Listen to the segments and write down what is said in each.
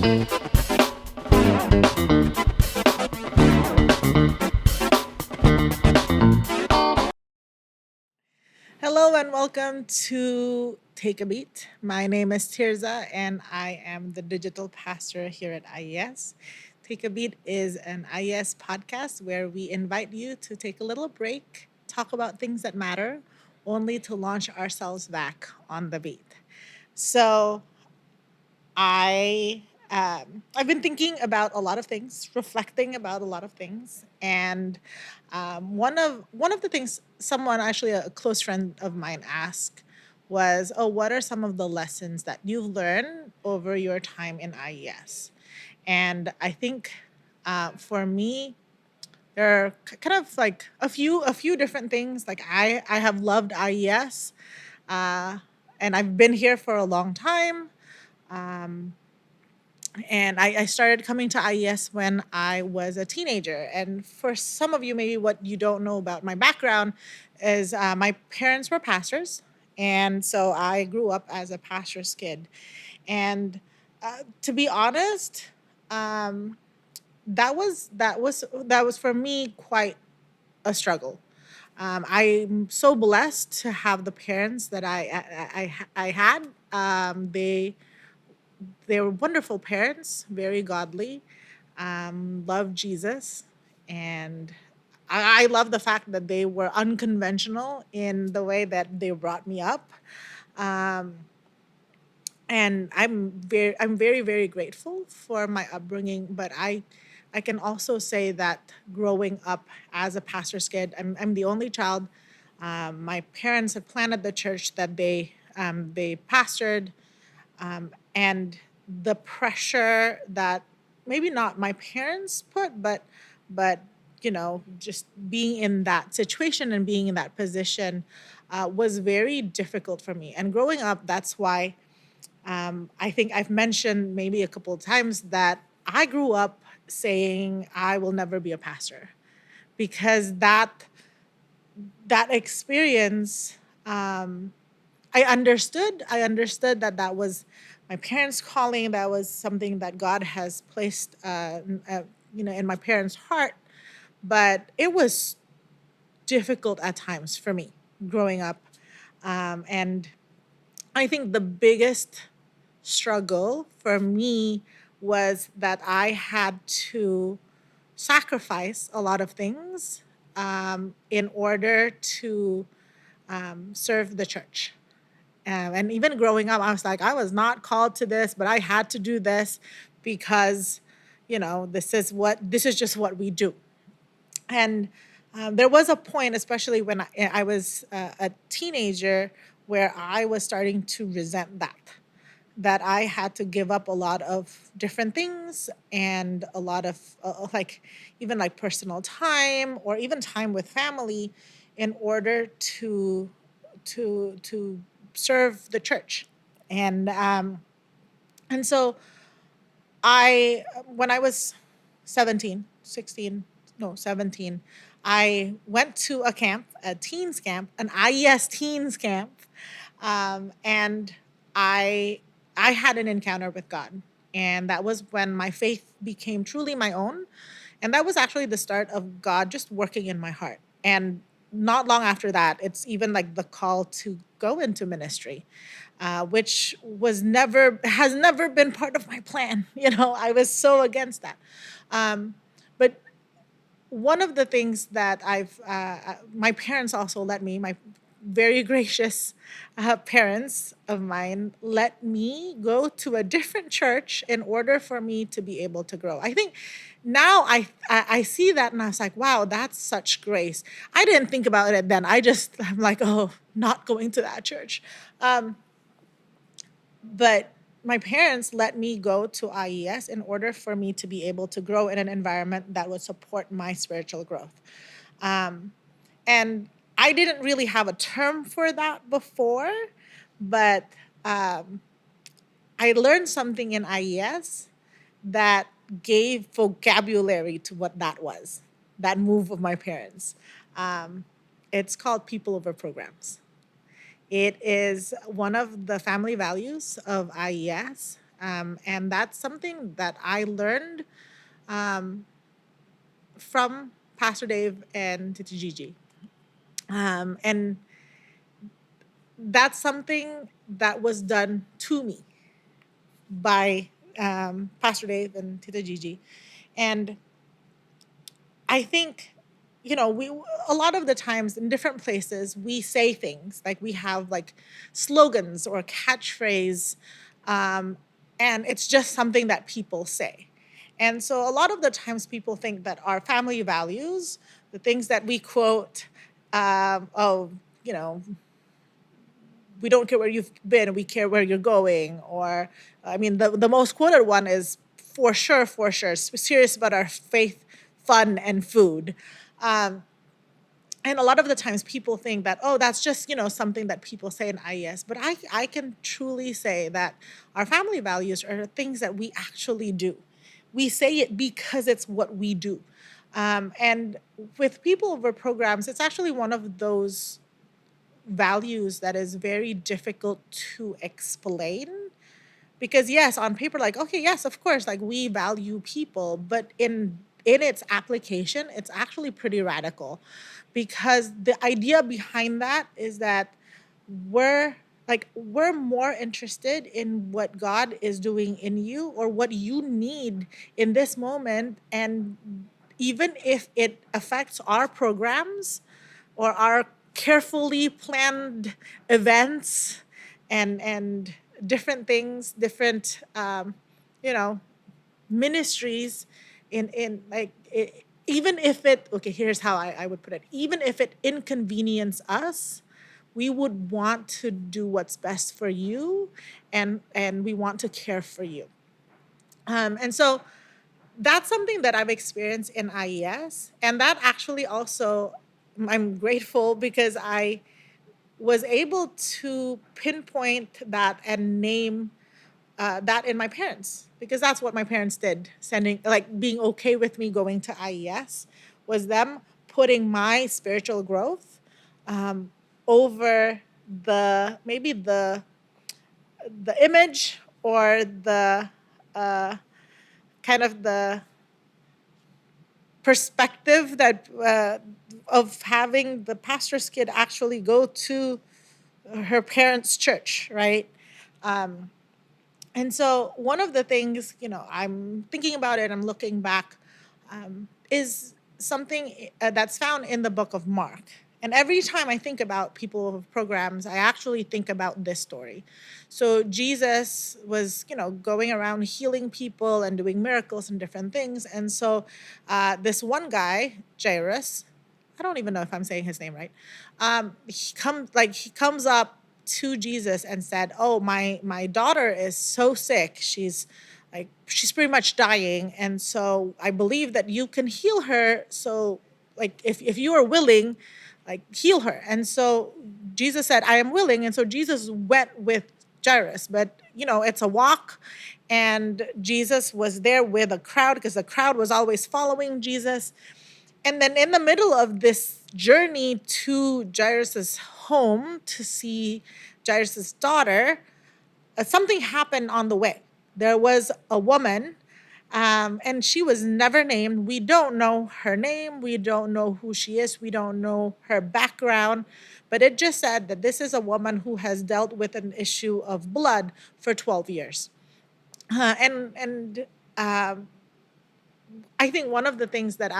Hello and welcome to Take a Beat. My name is Tirza and I am the digital pastor here at IES. Take a Beat is an IES podcast where we invite you to take a little break, talk about things that matter, only to launch ourselves back on the beat. So, I've been thinking about a lot of things, reflecting about a lot of things, and one of the things someone actually a close friend of mine asked was, "Oh, what are some of the lessons that you've learned over your time in IES?" And I think for me, there are kind of like a few different things. Like I have loved IES, uh, and I've been here for a long time. Um, and I started coming to IES when I was a teenager. And for some of you, maybe what you don't know about my background is my parents were pastors. And so I grew up as a pastor's kid. And to be honest, um, that was for me quite a struggle. I'm so blessed to have the parents that I had. They were wonderful parents, very godly, loved Jesus, and I love the fact that they were unconventional in the way that they brought me up. Um, and I'm very very grateful for my upbringing. But I can also say that growing up as a pastor's kid, I'm the only child. My parents had planted the church that they pastored, and the pressure that maybe not my parents put, but just being in that situation and being in that position was very difficult for me. And growing up, that's why I think I've mentioned maybe a couple of times that I grew up saying I will never be a pastor, because that experience, I understood that that was my parents' calling. That was something that God has placed, in my parents' heart. But it was difficult at times for me growing up, and I think the biggest struggle for me was that I had to sacrifice a lot of things in order to serve the church. And even growing up, I was like, I was not called to this, but I had to do this because, this is just what we do. And there was a point, especially when I was a teenager, where I was starting to resent that I had to give up a lot of different things and a lot of like even like personal time or even time with family in order to serve the church. And um and so I when I was 17, 16, no, 17, I went to a camp, a teens camp, an IES teens camp, and I I had an encounter with God, and that was when my faith became truly my own, and that was actually the start of God just working in my heart. And not long after that, it's even like the call to go into ministry, which has never been part of my plan. I was so against that. But one of the things that my parents also let me, my very gracious parents of mine let me go to a different church in order for me to be able to grow. I think now I see that and I was like, wow, that's such grace. I didn't think about it then. I'm like, oh, not going to that church. Um, but my parents let me go to IES in order for me to be able to grow in an environment that would support my spiritual growth. Um, and I didn't really have a term for that before, but um, I learned something in IES that gave vocabulary to what that was, that move of my parents. Um, it's called people over programs. It is one of the family values of IES. And that's something that I learned um, from Pastor Dave and Titi Gigi. And that's something that was done to me by Pastor Dave and Tita Gigi. And I think, we a lot of the times in different places we say things like we have like slogans or catchphrase, um, and it's just something that people say. And so a lot of the times people think that our family values, the things that we quote, oh, you know, we don't care where you've been, we care where you're going. Or, I mean, the most quoted one is for sure, serious about our faith, fun, and food. Um, and a lot of the times people think that, oh, that's just, something that people say in IES. But I can truly say that our family values are things that we actually do. We say it because it's what we do. And with people over programs, it's actually one of those values that is very difficult to explain, because yes, on paper, like, okay, yes, of course, like we value people, but in its application it's actually pretty radical, because the idea behind that is that we're we're more interested in what God is doing in you or what you need in this moment. And even if it affects our programs or our carefully planned events and different things, different you know ministries, in like even if it, okay, here's how I would put it, even if it inconvenience us, we would want to do what's best for you, and we want to care for you. And so that's something that I've experienced in IES. And that actually also, I'm grateful because I was able to pinpoint that and name that in my parents, because that's what my parents did, sending, like, being okay with me going to IES was them putting my spiritual growth um, over maybe the image or the uh, kind of the perspective that of having the pastor's kid actually go to her parents' church, right? Um, and so one of the things, I'm thinking about it, I'm looking back, is something that's found in the book of Mark. And every time I think about people of programs, I actually think about this story. So Jesus was, going around healing people and doing miracles and different things. And so this one guy, Jairus, I don't even know if I'm saying his name right. He comes up to Jesus and said, "Oh, my daughter is so sick. She's pretty much dying, and so I believe that you can heal her. So, like, if you are willing, like, heal her." And so Jesus said, "I am willing." And so Jesus went with Jairus, but it's a walk, and Jesus was there with a crowd because the crowd was always following Jesus. And then in the middle of this journey to Jairus's home to see Jairus's daughter, something happened on the way. There was a woman, and she was never named. We don't know her name. We don't know who she is. We don't know her background. But it just said that this is a woman who has dealt with an issue of blood for 12 years. And I think one of the things that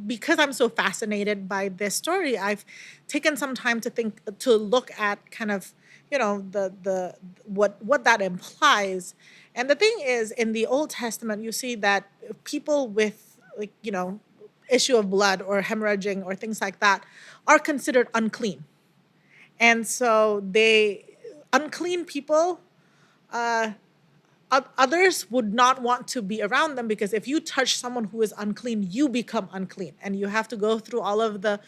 because I'm so fascinated by this story, I've taken some time to look at kind of, the what that implies. And the thing is, in the Old Testament, you see that people with, like, issue of blood or hemorrhaging or things like that are considered unclean. And so unclean people, uh, others would not want to be around them, because if you touch someone who is unclean, you become unclean, and you have to go through all of the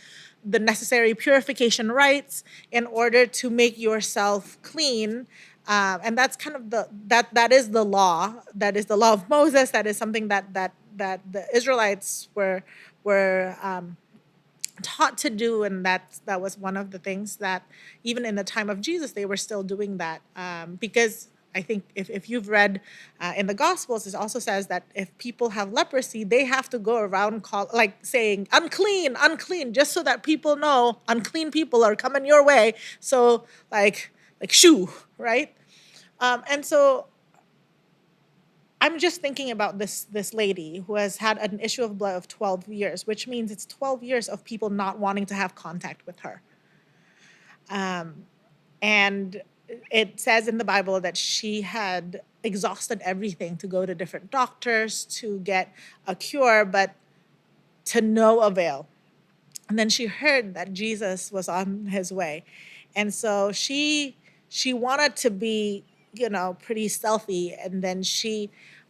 necessary purification rites in order to make yourself clean. And that's kind of that is the law. That is the law of Moses. That is something that the Israelites were taught to do, and that was one of the things that even in the time of Jesus they were still doing that, because I think if you've read in the Gospels, it also says that if people have leprosy, they have to go around like saying unclean, unclean, just so that people know unclean people are coming your way. So like shoo, right? And so I'm just thinking about this lady who has had an issue of blood of 12 years, which means it's 12 years of people not wanting to have contact with her. And it says in the Bible that she had exhausted everything to go to different doctors to get a cure, but to no avail. And then she heard that Jesus was on his way. And so she wanted to be, pretty stealthy. And then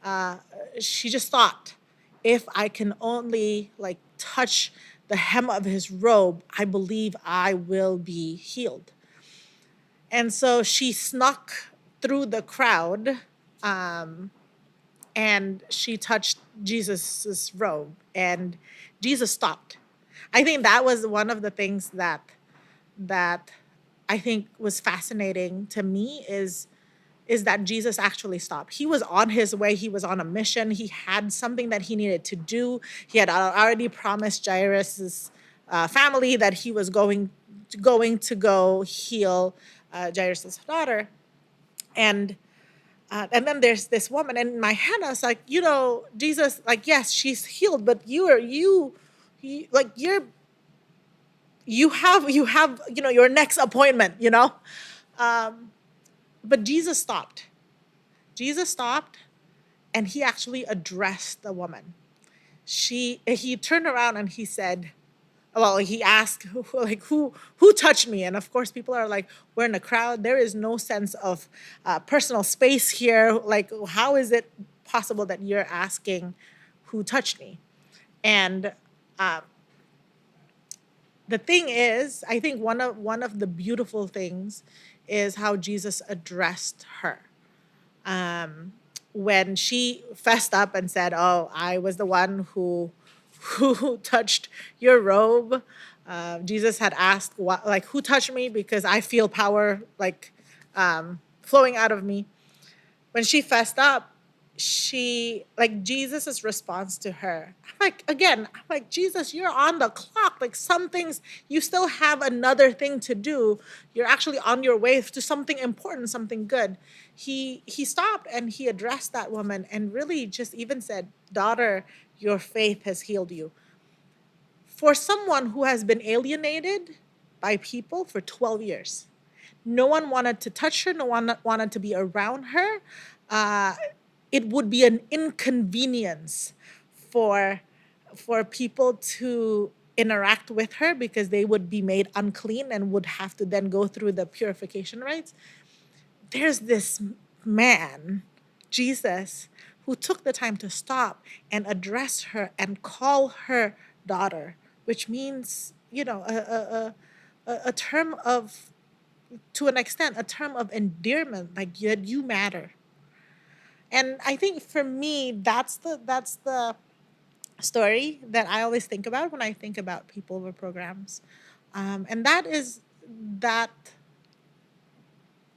uh, she just thought, if I can only like touch the hem of his robe, I believe I will be healed. And so she snuck through the crowd, um, and she touched Jesus's robe, and Jesus stopped. I think that was one of the things that I think was fascinating to me is that Jesus actually stopped. He was on his way. He was on a mission. He had something that he needed to do. He had already promised Jairus's family that he was going to go heal Jairus's daughter, and and then there's this woman, and in my head I was like, Jesus, like, yes, she's healed, but you like you have your next appointment, but Jesus stopped, and he actually addressed the woman. He turned around and he said, well, he asked like who touched me, and of course people are like, we're in a crowd, there is no sense of personal space here, like how is it possible that you're asking who touched me? And uh, the thing is, I think one of the beautiful things is how Jesus addressed her. When she fessed up and said, "Oh, I was the one who touched your robe," Jesus had asked, "What, like, who touched me?" Because I feel power like flowing out of me. When she fessed up, she like Jesus's response to her. I'm like, Jesus, you're on the clock. Like, some things you still have another thing to do. You're actually on your way to something important, something good. He stopped and he addressed that woman and really just even said, "Daughter, your faith has healed you." For someone who has been alienated by people for 12 years, no one wanted to touch her. No one wanted to be around her. Uh, it would be an inconvenience for people to interact with her because they would be made unclean and would have to then go through the purification rites. There's this man, Jesus, who took the time to stop and address her and call her daughter, which means, a term of, to an extent, a term of endearment, like, you matter. And I think for me, that's the story that I always think about when I think about people over programs, and that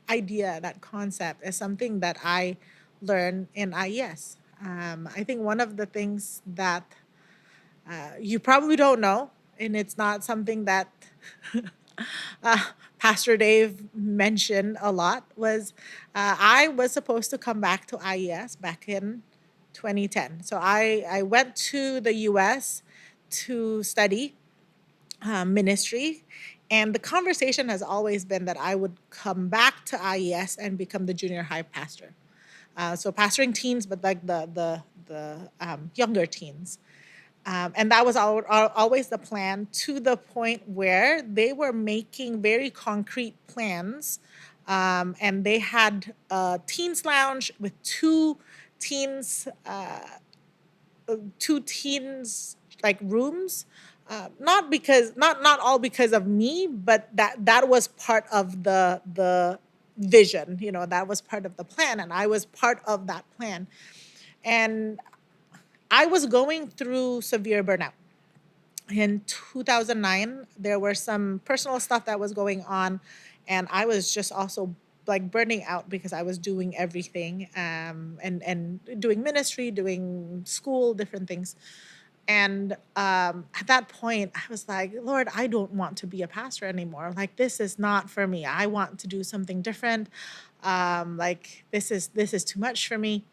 idea, that concept, is something that I learned in IES. I think one of the things that you probably don't know, and it's not something that uh, Pastor Dave mentioned a lot, was I was supposed to come back to IES back in 2010. So I went to the US to study ministry. And the conversation has always been that I would come back to IES and become the junior high pastor. So pastoring teens, but like the younger teens. And that was always the plan, to the point where they were making very concrete plans. And they had a teens lounge with two teens like rooms. Not all because of me, but that was part of the vision. That was part of the plan, and I was part of that plan. And I was going through severe burnout. In 2009, there were some personal stuff that was going on, and I was just also like burning out because I was doing everything, and doing ministry, doing school, different things. And at that point, I was like, Lord, I don't want to be a pastor anymore. Like, this is not for me. I want to do something different. Like, this is too much for me.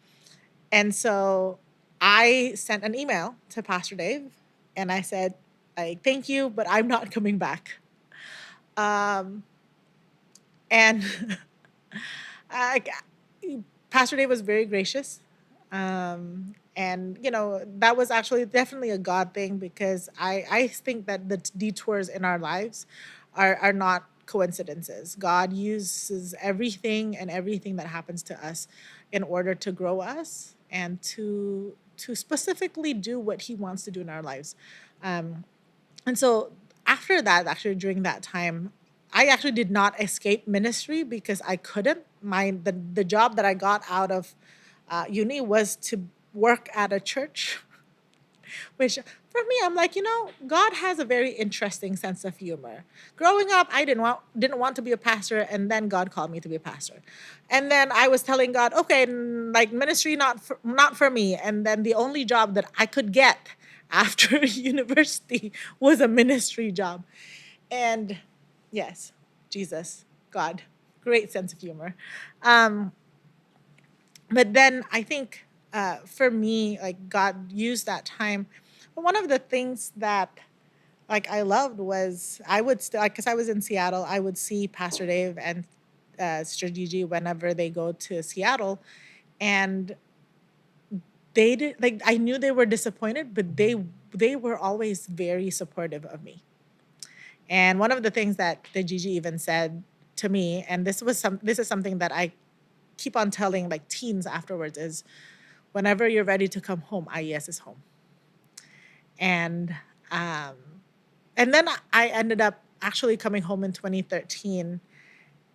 And so I sent an email to Pastor Dave, and I said, like, thank you, but I'm not coming back. Um, and I, Pastor Dave was very gracious. And, that was actually definitely a God thing, because I think that the detours in our lives are not coincidences. God uses everything and everything that happens to us in order to grow us and to specifically do what he wants to do in our lives. Um, and so after that, actually during that time, I actually did not escape ministry because I couldn't. The job that I got out of uni was to work at a church, which for me, I'm like, God has a very interesting sense of humor. Growing up, I didn't want to be a pastor, and then God called me to be a pastor. And then I was telling God, okay, like, ministry not for me. And then the only job that I could get after university was a ministry job. And yes, Jesus, God, great sense of humor. Um, but then I think, for me, like, God used that time. But one of the things that, like, I loved was, I would still, like, because I was in Seattle, I would see Pastor Dave and Sister Gigi whenever they go to Seattle, and they did, like, I knew they were disappointed, but they were always very supportive of me. And one of the things that the Gigi even said to me, and this is something that I keep on telling, like, teens afterwards, is whenever you're ready to come home, IES is home. And um, and then I ended up actually coming home in 2013,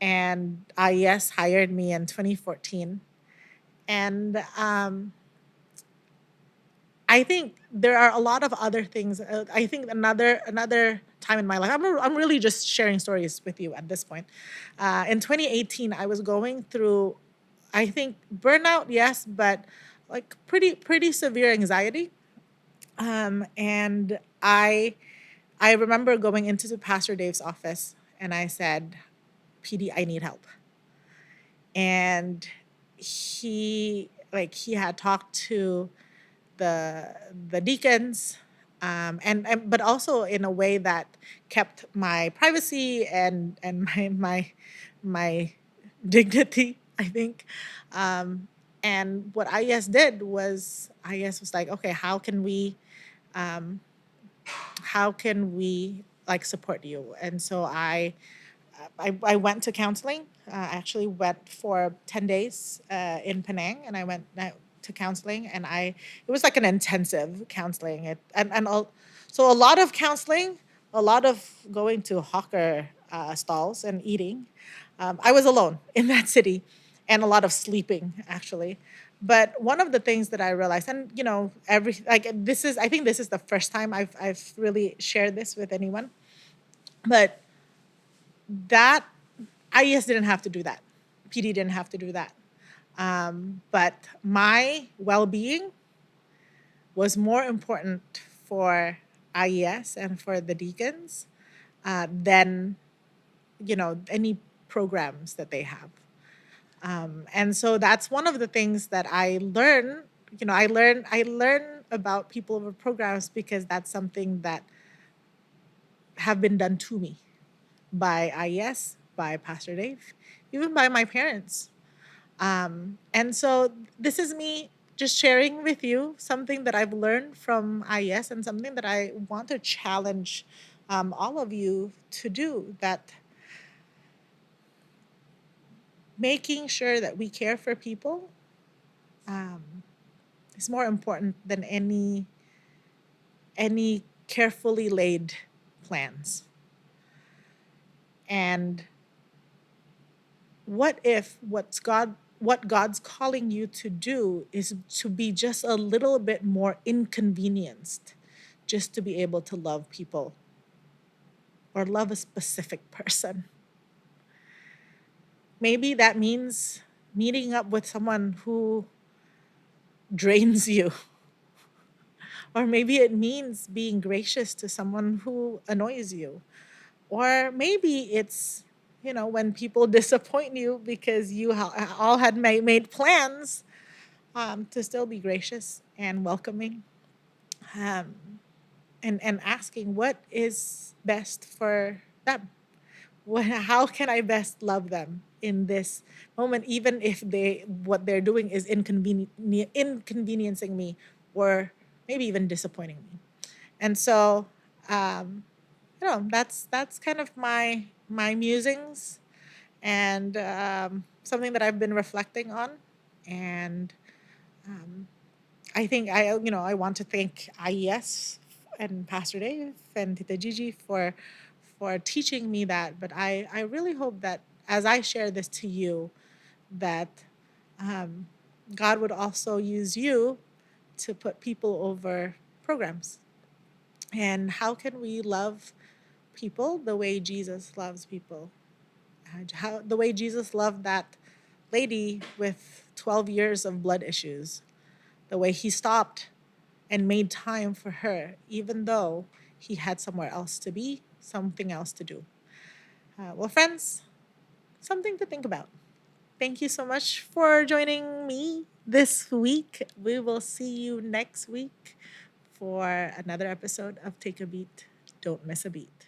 and IES hired me in 2014. And I think there are a lot of other things. I think another time in my life, I'm really just sharing stories with you at this point. In 2018, I was going through, I think, burnout, yes, but like pretty severe anxiety. And I remember going into the Pastor Dave's office, and I said, PD, I need help. And he had talked to the the deacons, and but also in a way that kept my privacy and my dignity, I think. And what IES did was, IES was like, okay, um, how can we, like, support you? And so I went to counseling. I actually went for 10 days in Penang, and I went to counseling, and it was like an intensive counseling. So a lot of counseling, a lot of going to hawker stalls and eating. I was alone in that city, and a lot of sleeping, actually. But one of the things that I realized, and I think this is the first time I've really shared this with anyone, but that IES didn't have to do that. PD didn't have to do that. But my well being was more important for IES and for the deacons than any programs that they have. And so that's one of the things that I learned. I learn about people over programs because that's something that have been done to me by IES, by Pastor Dave, even by my parents. And so this is me just sharing with you something that I've learned from IES, and something that I want to challenge all of you to do, that making sure that we care for people um, is more important than any carefully laid plans. And what if what God's calling you to do is to be just a little bit more inconvenienced, just to be able to love people or love a specific person? maybe that means meeting up with someone who drains you. Or maybe it means being gracious to someone who annoys you. Or maybe it's, when people disappoint you because you all had made plans, to still be gracious and welcoming, um, and asking what is best for them. How can I best love them in this moment, even if what they're doing is inconveniencing me, or maybe even disappointing me. And so, um, that's kind of my musings, and something that I've been reflecting on. And um, I think I want to thank IES and Pastor Dave and Tita Gigi for teaching me that. But I really hope that as I share this to you, that um, God would also use you to put people over programs. And how can we love people the way Jesus loves people? The way Jesus loved that lady with 12 years of blood issues, the way he stopped and made time for her, even though he had somewhere else to be, something else to do. Well, friends, something to think about. Thank you so much for joining me this week. We will see you next week for another episode of Take a Beat. Don't miss a beat.